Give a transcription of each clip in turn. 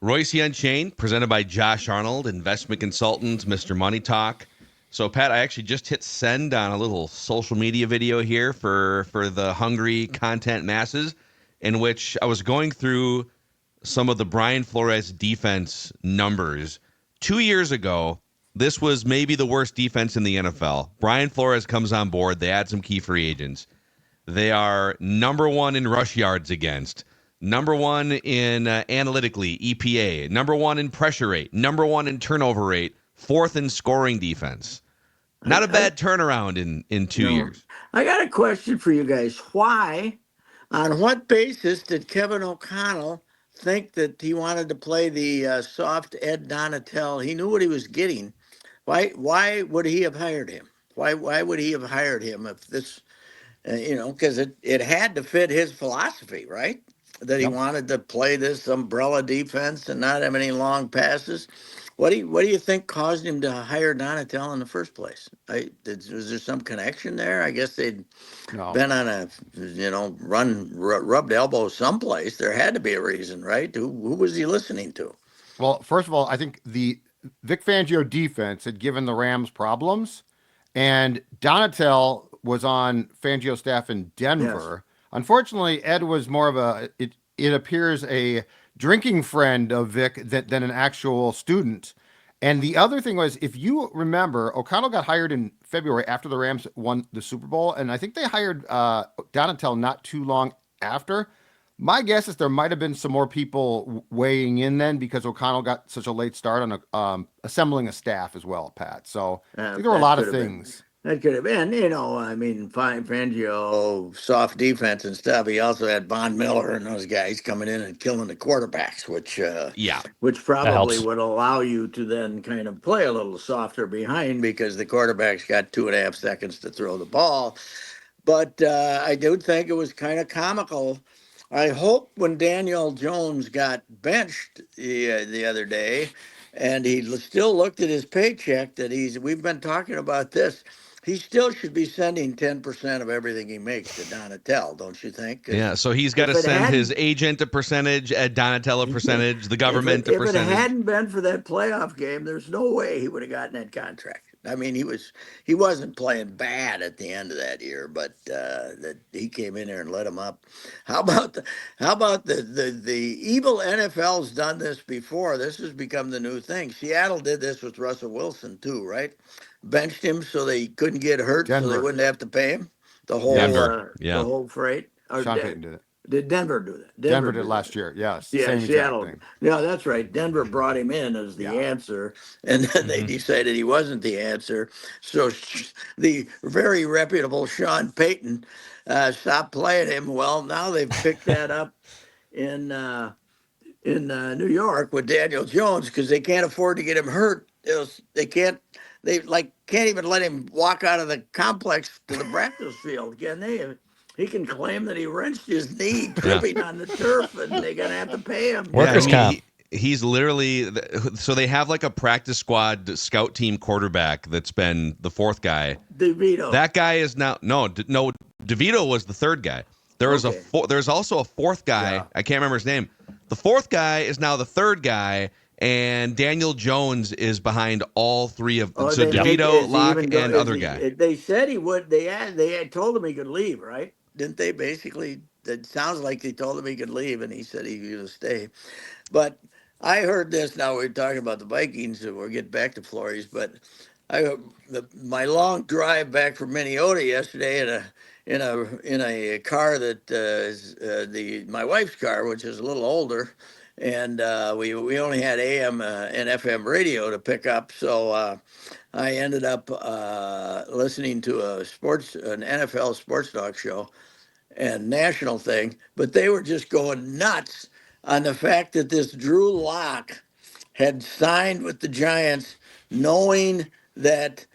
Royce Unchained, presented by Josh Arnold, investment consultant, Mr. Money Talk. So, Pat, I actually just hit send on a little social media video here for the hungry content masses, in which I was going through some of the Brian Flores defense numbers. 2 years ago, this was maybe the worst defense in the NFL. Brian Flores comes on board. They add some key free agents. They are number one in rush yards against, number one in analytically EPA, number one in pressure rate, number one in turnover rate, fourth in scoring defense. Not a bad turnaround in 2 years. I got a question for you guys. Why, on what basis did Kevin O'Connell think that he wanted to play the soft Ed Donatel? He knew what he was getting. Why would he have hired him? Why would he have hired him if this, because it had to fit his philosophy, right? That he wanted to play this umbrella defense and not have any long passes. What do you think caused him to hire Donatel in the first place? Was there some connection there? I guess they'd been on a rubbed elbows someplace. There had to be a reason, right? Who was he listening to? Well, first of all, I think the Vic Fangio defense had given the Rams problems, and Donatel was on Fangio's staff in Denver. Yes. Unfortunately, Ed was more of it appears a drinking friend of Vic than an actual student. And the other thing was, if you remember, O'Connell got hired in February after the Rams won the Super Bowl, and I think they hired Donatel not too long after. My guess is there might have been some more people weighing in then because O'Connell got such a late start on assembling a staff as well, Pat. So I think there were a lot of things. That could have been, Fangio, soft defense and stuff. He also had Von Miller and those guys coming in and killing the quarterbacks, which probably would allow you to then kind of play a little softer behind because the quarterback's got 2.5 seconds to throw the ball. But I do think it was kind of comical. I hope when Daniel Jones got benched the other day, and he still looked at his paycheck that we've been talking about this. He still should be sending 10% of everything he makes to Donatel, don't you think? Yeah, so he's got to send his agent a percentage, Ed Donatel a percentage, the government a percentage. If it hadn't been for that playoff game, there's no way he would have gotten that contract. I mean, he wasn't playing bad at the end of that year, but that he came in there and let him up. How about the evil NFL's done this before? This has become the new thing. Seattle did this with Russell Wilson too, right? Benched him so they couldn't get hurt, so they wouldn't have to pay him the whole the whole freight. Sean Payton did it. Did Denver do that? Denver did last year. Yes. Yeah, Seattle. Yeah, that's right. Denver brought him in as the answer, and then they decided he wasn't the answer. So the very reputable Sean Payton stopped playing him. Well, now they've picked that up in New York with Daniel Jones because they can't afford to get him hurt. They can't even let him walk out of the complex to the practice field, can they? He can claim that he wrenched his knee tripping on the turf, and they're going to have to pay him. Workers' comp. He's literally – so they have like a practice squad scout team quarterback that's been the fourth guy. DeVito. That guy is now – no, DeVito was the third guy. There's also a fourth guy. Yeah. I can't remember his name. The fourth guy is now the third guy, and Daniel Jones is behind all three of them. So DeVito, Locke, and other guy. They said he would. They had told him he could leave, right? Didn't they basically? It sounds like they told him he could leave, and he said he was going to stay. But I heard this. Now we're talking about the Vikings, and we'll get back to Flores. But my long drive back from Minnesota yesterday in a car that is my wife's car, which is a little older, and we only had AM and FM radio to pick up, so I ended up listening to an NFL sports talk show and national thing, but they were just going nuts on the fact that this Drew Lock had signed with the Giants knowing that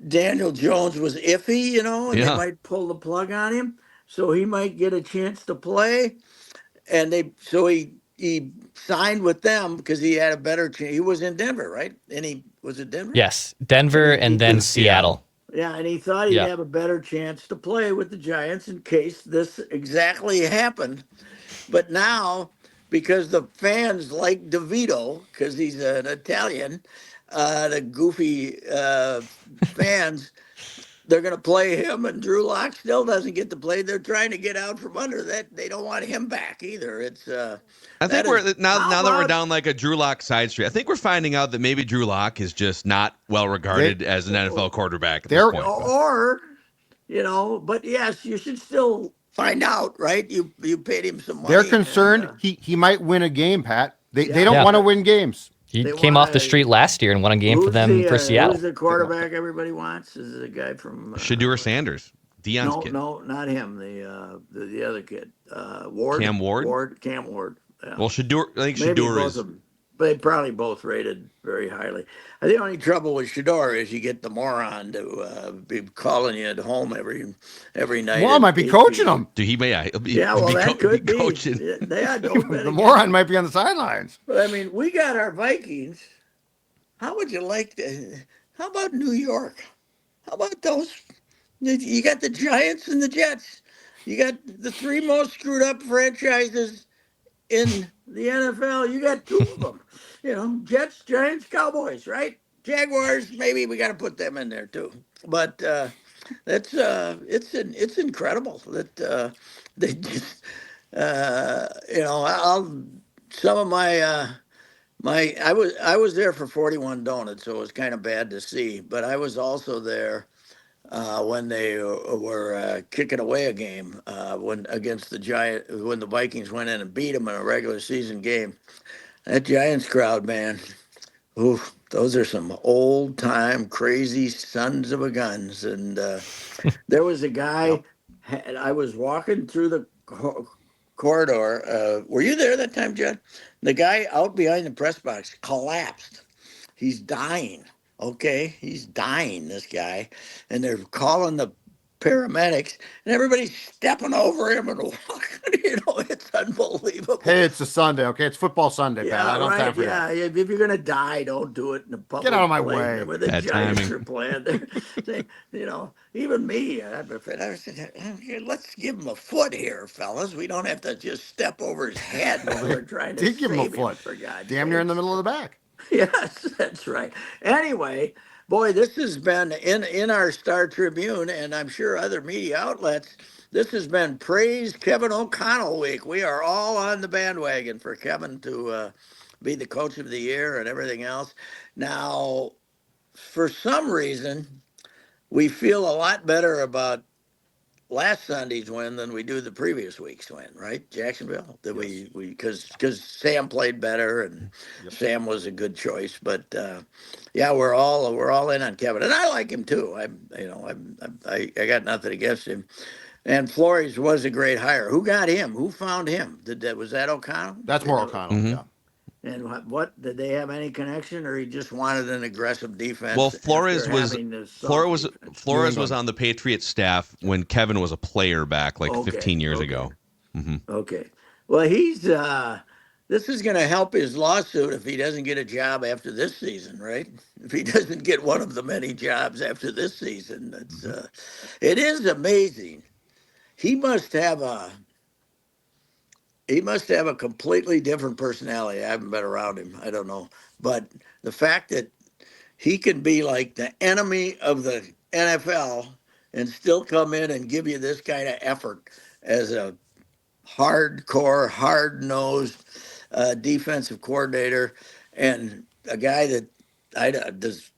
Daniel Jones was iffy, and they might pull the plug on him, so he might get a chance to play. And he signed with them because he had a better chance. He was in Denver, right? And was it Denver? Yes, Denver and then Seattle. Yeah, and he thought he'd have a better chance to play with the Giants in case this exactly happened. But now because the fans like DeVito because he's an Italian. The goofy fans, they're going to play him, and Drew Lock still doesn't get to play. They're trying to get out from under that. They don't want him back either. It's I think that we're is now how that we're about down like a Drew Lock side street. I think we're finding out that maybe Drew Lock is just not well regarded as an NFL quarterback at this They're- point. or but yes, you should still find out, right? You paid him some money. They're concerned and, he might win a game, Pat. They Yeah. don't Yeah. want to win games. He They came off the wanna- street last year and won a game for them for Seattle. Who's the quarterback everybody wants? Is the guy from Shador Sanders, Dion's kid. No, not him. The other kid, Ward. Cam Ward? Cam Ward. Yeah. Well, Shador, I think Maybe Shador both is. of them. But they probably both rated very highly. The only trouble with Shador is you get the moron to be calling you at home every night. Moron at might be 8 coaching p.m. them. Dude, he may. He'll be, Yeah, well, be that could be. coaching. Yeah, don't bet The against moron might be on the sidelines. But I mean, we got our Vikings. How would you like to? How about New York? How about those? You got the Giants and the Jets. You got the three most screwed up franchises in the NFL. You got two of them. Jets, Giants, Cowboys, right? Jaguars. Maybe we got to put them in there too. But it's incredible that they just some of my. I was there for 41 Donuts, so it was kind of bad to see. But I was also there when they were kicking away a game when against the when the Vikings went in and beat them in a regular season game. That Giants crowd, man, oof, those are some old time crazy sons of a guns. And there was a guy. I was walking through the corridor. Were you there that time, Judd? The guy out behind the press box collapsed. He's dying. Okay, he's dying, this guy. And they're calling the paramedics, and everybody's stepping over him and walking. It's unbelievable. Hey, it's a Sunday, okay? It's football Sunday, Pat. I don't have time for that. If you're gonna die, don't do it in a public. Get out of my place way. where the Bad Giants timing. are playing. Even me, I said, let's give him a foot here, fellas. We don't have to just step over his head while we're trying to Did give him a save foot. for God's Damn near in the sakes. middle of the back. Yes, that's right. Anyway, boy, this has been in our Star Tribune, and I'm sure other media outlets. This has been Praise Kevin O'Connell week. We are all on the bandwagon for Kevin to be the coach of the year and everything else. Now, for some reason, we feel a lot better about last Sunday's win than we do the previous week's win, right? Jacksonville. That Yes. we because Sam played better and Yep. Sam was a good choice. But yeah, we're all in on Kevin, and I like him too. I got nothing against him. And Flores was a great hire. Who got him? Who found him? Was that O'Connell? That's more O'Connell, Mhm. yeah. And what did they have any connection, or he just wanted an aggressive defense? Well, after Flores was having the soft Flores defense? Flores New was England. on the Patriots staff when Kevin was a player back like Okay, 15 years okay. ago. Hmm. Okay. Well, he's this is going to help his lawsuit if he doesn't get a job after this season, right? If he doesn't get one of the many jobs after this season, it is amazing. He must have a completely different personality. I haven't been around him. I don't know, but the fact that he can be like the enemy of the NFL and still come in and give you this kind of effort as a hardcore, hard-nosed defensive coordinator, and a guy that does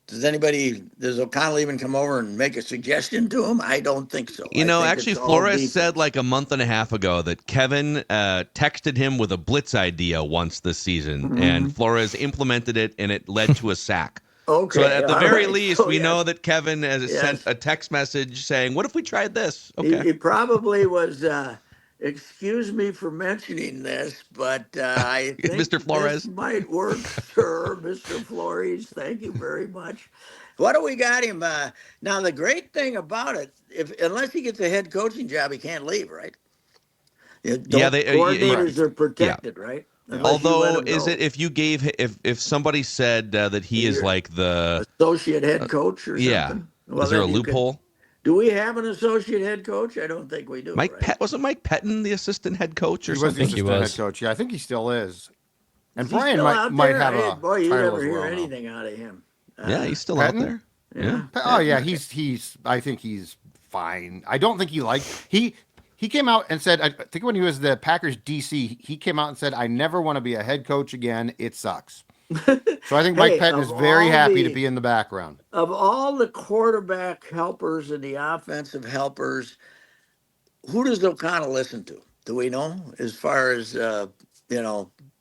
O'Connell even come over and make a suggestion to him? I don't think so. I think Actually, it's all Flores defense. said like a month and a half ago that Kevin texted him with a blitz idea once this season, and Flores implemented it, and it led to a sack. Okay, So at the all very right. least, So, we yes. know that Kevin has Yes. sent a text message saying, "What if we tried this?" He Okay. probably was. Excuse me for mentioning this, but I think Mr. Flores. this might work, sir, Mr. Flores. Thank you very much. What do we got him? Now the great thing about it, unless he gets a head coaching job, he can't leave, right? Coordinators are protected, right? Unless you let Although, him is go. it if somebody said that he is You're like the associate head coach or yeah? something? Well, Is there a then you could- loophole? Do we have an associate head coach? I don't think we do. Mike Right? Pett wasn't Mike Pettin the assistant head coach or He was the something? think he assistant head was. coach. Yeah, I think he still is. And Is he Brian still might out might there? have Hey, a boy, you title never as hear well now. anything out of him. Yeah, he's still out Patton? there. Yeah. Oh yeah, he's. I think he's fine. I don't think he came out and said. I think when he was the Packers DC, he came out and said, "I never want to be a head coach again. It sucks." So I think Mike Hey, Patton of is very all happy to the- be in the background. Of all the quarterback helpers and the offensive helpers, who does O'Connell listen to? Do we know? As far as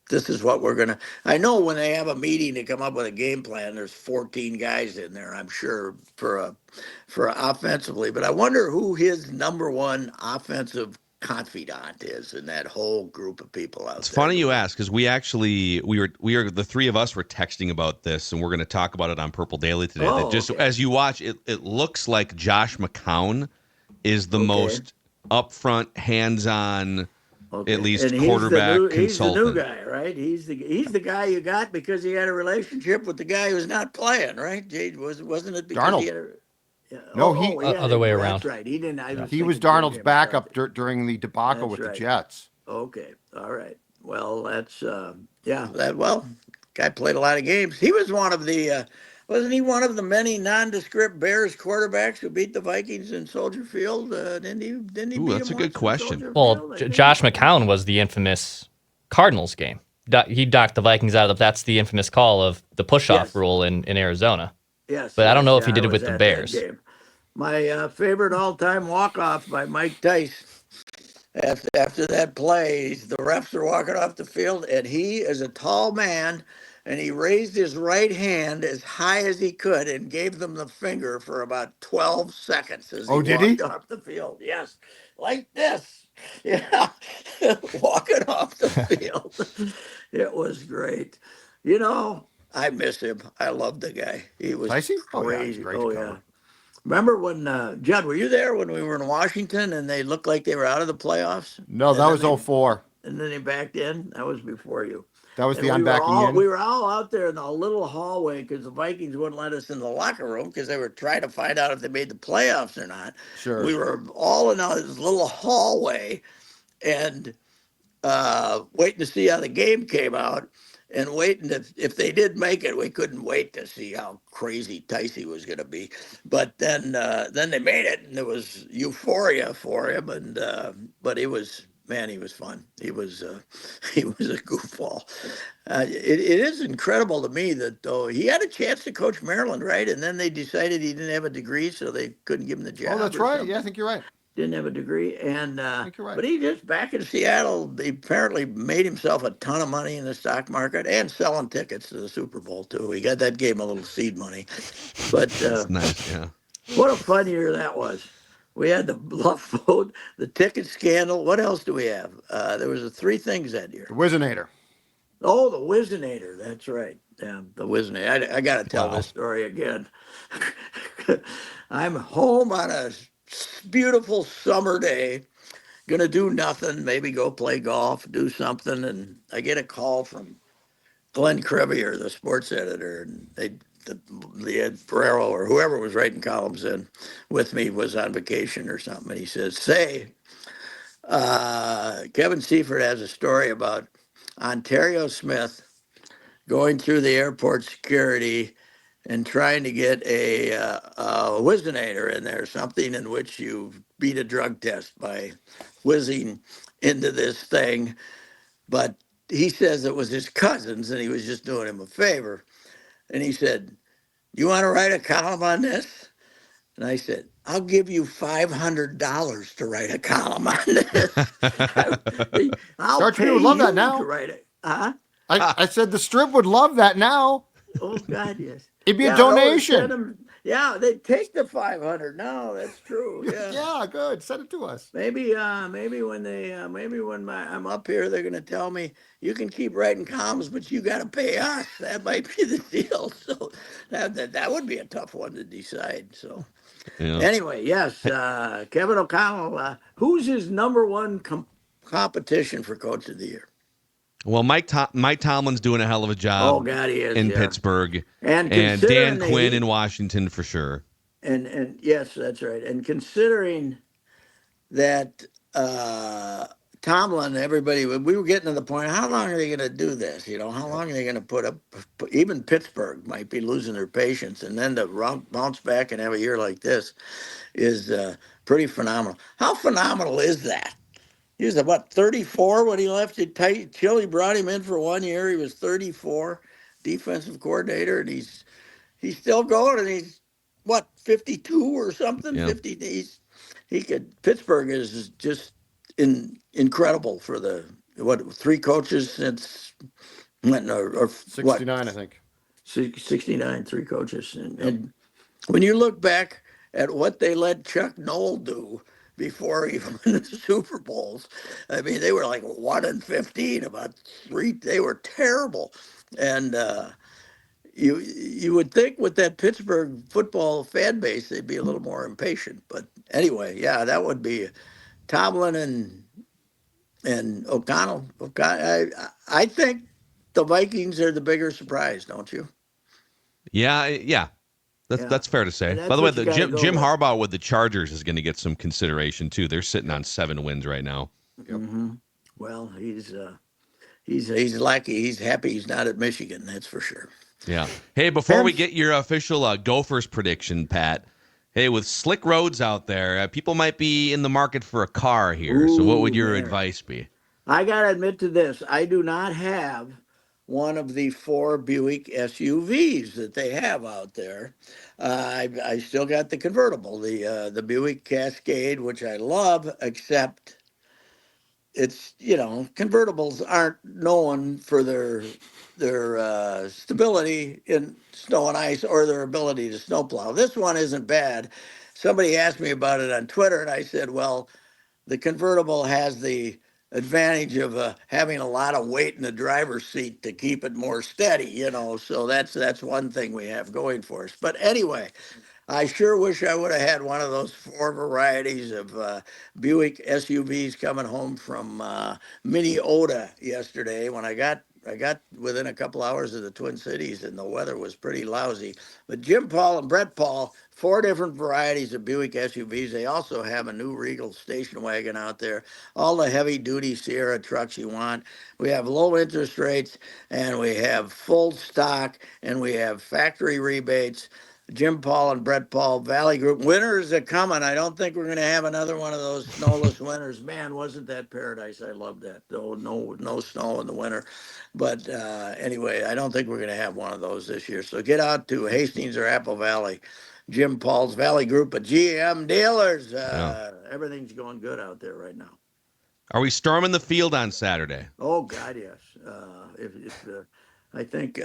this is what we're gonna. I know when they have a meeting to come up with a game plan, there's 14 guys in there. I'm sure for offensively, but I wonder who his number one offensive confidant is in that whole group of people out It's there. funny you ask because we are the three of us were texting about this and we're going to talk about it on Purple Daily today. Oh, That just okay. as you watch it, it looks like Josh McCown is the Okay. most upfront, hands-on, Okay. at least And quarterback he's the new consultant. guy, right? He's the guy you got because he had a relationship with the guy who's not playing, right? Jade wasn't it because he Darnold. had a yeah. No, Other way that's around. right. He didn't. I was He was thinking Darnold's J.J. backup McCarthy. during the debacle That's with right. the Jets. Okay. All right. Well, that's guy played a lot of games. He was one of the wasn't he one of the many nondescript Bears quarterbacks who beat the Vikings in Soldier Field? Didn't he Ooh, beat that's them a good once in question. Soldier Well, Field? I think Josh he did. McCown was the infamous Cardinals game. He docked the Vikings out of that's the infamous call of the push-off Yes. rule in Arizona. Yes, But I don't know if yeah, he did I it with was the at that Bears. game. My favorite all-time walk-off by Mike Tice. After that play, the refs are walking off the field, and he is a tall man, and he raised his right hand as high as he could and gave them the finger for about 12 seconds as he Oh, did walked he? off the field. Yes, like this. Yeah, walking off the field. It was great. I miss him. I love the guy. He was Ticey? Oh yeah, he's crazy. great Oh, to yeah. cover. Remember when Judd? Were you there when we were in Washington and they looked like they were out of the playoffs? No, And that then was they 04. and then they backed in. That was before you. That was And the I'm backing in. we were all out there in the little hallway because the Vikings wouldn't let us in the locker room because they were trying to find out if they made the playoffs or not. Sure. We were all in this little hallway and waiting to see how the game came out. And waiting if they did make it, we couldn't wait to see how crazy Ticey was going to be. But then they made it, and there was euphoria for him. And but he was fun. He was he was a goofball. It is incredible to me that though he had a chance to coach Maryland, right? And then they decided he didn't have a degree, so they couldn't give him the job. Oh, that's or right. something. Yeah, I think you're right. Didn't have a degree, and I think you're right. but he just back in Seattle. He apparently made himself a ton of money in the stock market and selling tickets to the Super Bowl too. He gave him a little seed money, but That's nice, yeah. what a fun year that was. We had the bluff vote, the ticket scandal. What else do we have? There was three things that year. The Whizzinator. Oh, the Whizzinator. That's right. Yeah, the Whizzinator. I got to tell Wow. this story again. I'm home on a beautiful summer day, gonna do nothing, maybe go play golf, do something, and I get a call from Glenn Crevier, the sports editor, and the Ed Ferrero or whoever was writing columns in with me was on vacation or something, and he says, Kevin Seifert has a story about Ontario Smith going through the airport security and trying to get a Whizzinator in there, something in which you beat a drug test by whizzing into this thing. But he says it was his cousins and he was just doing him a favor. And he said, "You want to write a column on this?" And I said, "I'll give you $500 to write a column on this." I'll Star Tribune pay would love you that now. to write it. Huh? I said the Strip would love that now. Oh God, yes. It'd be a no, donation. send 'em- yeah, they take the 500. No, that's true. Yeah. Yeah, good. Send it to us. Maybe when I'm up here, they're gonna tell me you can keep writing columns, but you got to pay us. That might be the deal. So that would be a tough one to decide. So Yeah. anyway, yes, Kevin O'Connell. Who's his number one competition for Coach of the Year? Well, Mike Tomlin's doing a hell of a Oh job God, he is in yeah. Pittsburgh, And and considering Dan Quinn in Washington for sure. and yes, that's right. And considering that Tomlin, everybody, we were getting to the point. How long are they going to do this? You know, how long are they going to put up? Even Pittsburgh might be losing their patience, and then to bounce back and have a year like this is pretty phenomenal. How phenomenal is that? He was what 34 when he left it tight. Chile brought him in for 1 year. He was 34, defensive coordinator, and he's still going, and he's what 52 or something. Yeah. 50. He could. Pittsburgh is just incredible for the what 3 coaches since when or 69, what I think. 69 3 coaches, and when you look back at what they let Chuck Noll do before he won the Super Bowls, I mean they were like 1-15 about 3. They were terrible, and you would think with that Pittsburgh football fan base they'd be a little more impatient. But anyway, yeah, that would be Tomlin and O'Connell. I think the Vikings are the bigger surprise, don't you? Yeah. That's Yeah, that's fair to say. and By that's the way, what you the got to go Jim with. Harbaugh with the Chargers is going to get some consideration too. They're sitting on 7 wins right now. Hmm. Well, he's lucky. He's happy he's not at Michigan. That's for sure. Yeah. Hey, before we Pence, get your official Gophers prediction, Pat. Hey, with slick roads out there, people might be in the market for a car here. So, what would ooh your man, advice be? I gotta admit to this. I do not have one of the 4 Buick SUVs that they have out there. I still got the convertible, the Buick Cascade, which I love, except it's convertibles aren't known for their stability in snow and ice or their ability to snowplow. This one isn't bad. Somebody asked me about it on Twitter, and I said, well, the convertible has the advantage of having a lot of weight in the driver's seat to keep it more steady, so that's one thing we have going for us. But anyway, I sure wish I would have had one of those 4 varieties of Buick SUVs coming home from Minnesota yesterday when I got within a couple hours of the Twin Cities and the weather was pretty lousy. But Jim Paul and Brett Paul, 4 different varieties of Buick SUVs. They also have a new Regal station wagon out there. All the heavy duty Sierra trucks you want. We have low interest rates and we have full stock and we have factory rebates. Jim Paul and Brett Paul, Valley Group. Winters are coming. I don't think we're going to have another one of those snowless winters. Man, wasn't that paradise? I love that. Though no snow in the winter. But anyway, I don't think we're going to have one of those this year. So get out to Hastings or Apple Valley. Jim Paul's Valley Group of GM dealers. Yeah. Everything's going good out there right now. Are we storming the field on Saturday? Oh God, yes. If I think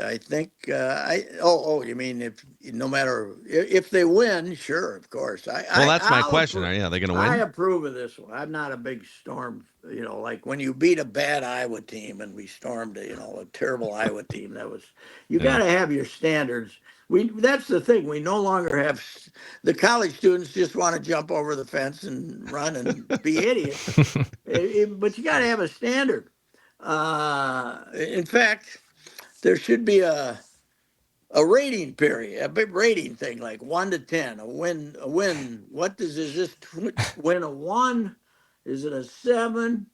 you mean if no matter if they win, sure, of course. Well, that's my question. Are they going to I win? approve of this one. I'm not a big storm, like when you beat a bad Iowa team and we stormed a terrible Iowa team. You got Yeah. to have your standards. That's the thing. We no longer have the college students just want to jump over the fence and run and be idiots. But you got to have a standard. In fact, there should be a rating period, a big rating thing, like 1 to 10. A win. What is this? Win a 1? Is it a 7?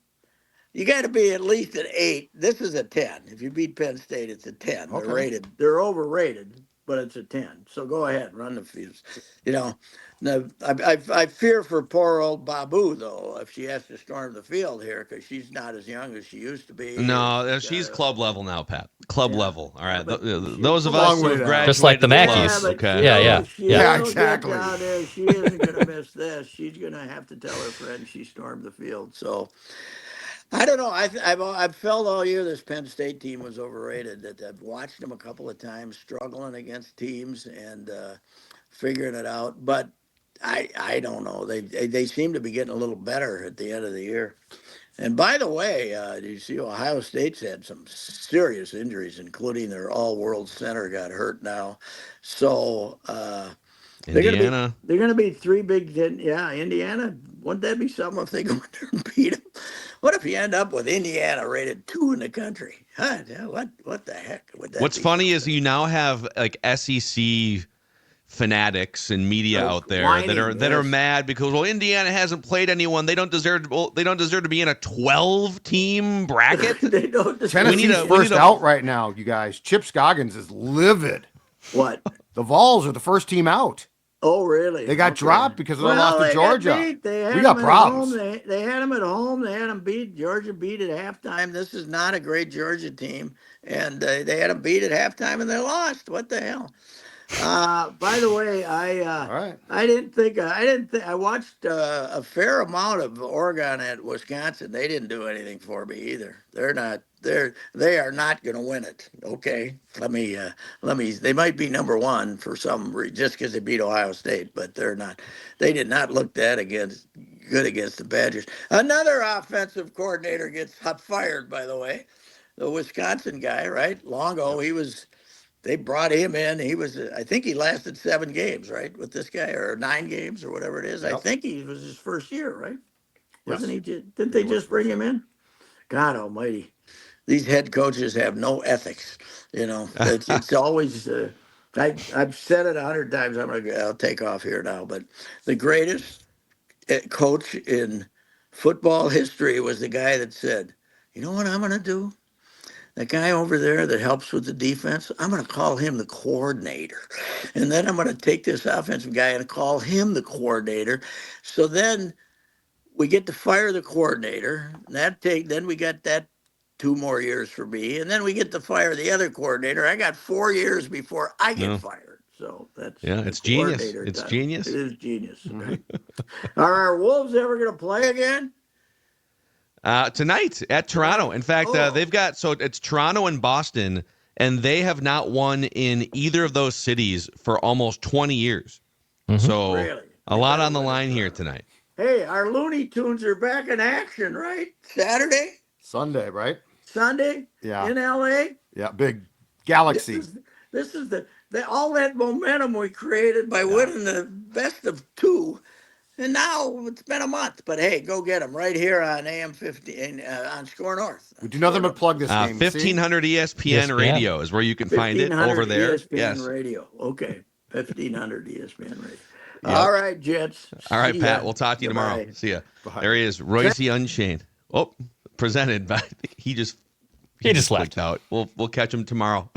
You got to be at least an 8. This is a 10. If you beat Penn State, it's a 10. They're Okay. rated. They're overrated, but it's a 10. So go ahead, run the fields. Now, I fear for poor old Babu though if she has to storm the field here because she's not as young as she used to be. And No, she's she's got club level now, Pat. Club yeah. level. All Yeah, right. but Those of a us long who way have down. graduated Just like the the Mackeys. clubs, but okay. Yeah. she'll Yeah, get exactly. down there. She isn't going to miss this. She's going to have to tell her friend she stormed the field. So I don't know. I've felt all year this Penn State team was overrated. That I've watched them a couple of times struggling against teams and figuring it out. But I don't know. They seem to be getting a little better at the end of the year. And by the way, do you see Ohio State's had some serious injuries, including their all-world center got hurt now. So Indiana. they're gonna be 3 Big Ten. Yeah, Indiana. Wouldn't that be something if they go in there and beat them? What if you end up with Indiana rated 2 in the country? Huh? Yeah, what the heck would that What's be? funny is Something? you now have like SEC fanatics and media Like out there whining, that are yes. mad because Indiana hasn't played anyone. They don't deserve to be in a 12-team bracket. They don't deserve Tennessee's we first need a- out right now, you guys. Chip Scoggins is livid. what? The Vols are the first team out. Oh, really? They got Okay. dropped because of their loss to they Georgia. got beat. They had We got them problems. At home. They had them at home. They had them beat. Georgia beat at halftime. This is not a great Georgia team, and they had them beat at halftime, and they lost. What the hell? By the way, All right. I didn't think I watched a fair amount of Oregon at Wisconsin. They didn't do anything for me either. They are not going to win it. Okay, let me. They might be number one for some reason just because they beat Ohio State, but they're not. They did not look good against the Badgers. Another offensive coordinator gets fired. By the way, the Wisconsin guy, right? Longo, he was. They brought him in. He was, I think he lasted 7 games, right, with this guy, or 9 games, or whatever it is. I Yep. think he was his first year, right? Yes. Wasn't he? Didn't they just bring him in? God Almighty, these head coaches have no ethics. It's always. I've said it 100 times. I'll take off here now, but the greatest coach in football history was the guy that said, "You know what I'm going to do? That guy over there that helps with the defense, I'm going to call him the coordinator. And then I'm going to take this offensive guy and call him the coordinator. So then we get to fire the coordinator. And then we got that 2 more years for me. And then we get to fire the other coordinator. I got 4 years before I get fired. So that's it's the genius. coordinator It's time. genius. It is genius. Right? Are our Wolves ever going to play again? Tonight at Toronto. In fact, they've got it's Toronto and Boston, and they have not won in either of those cities for almost 20 years. So Really? a lot on the line here tonight. Hey, our Looney Tunes are back in action, right? Saturday, Sunday, right? Sunday, Yeah. in LA. Yeah, big Galaxy. This is all that momentum we created by winning the best of 2, and now it's been a month. But hey, go get them right here on AM 15 on Score North. We do nothing but plug this game. 1500 ESPN ESPN. Radio is where you can find it over there. ESPN Yes. Radio. Okay, 1500 ESPN Radio. Yep. All right, Jets. All right, See Pat. ya. We'll talk to you tomorrow. Goodbye. See ya. Bye. There he is, Royce Unchained. Oh, presented by he just He just left. clicked out. We'll catch him tomorrow.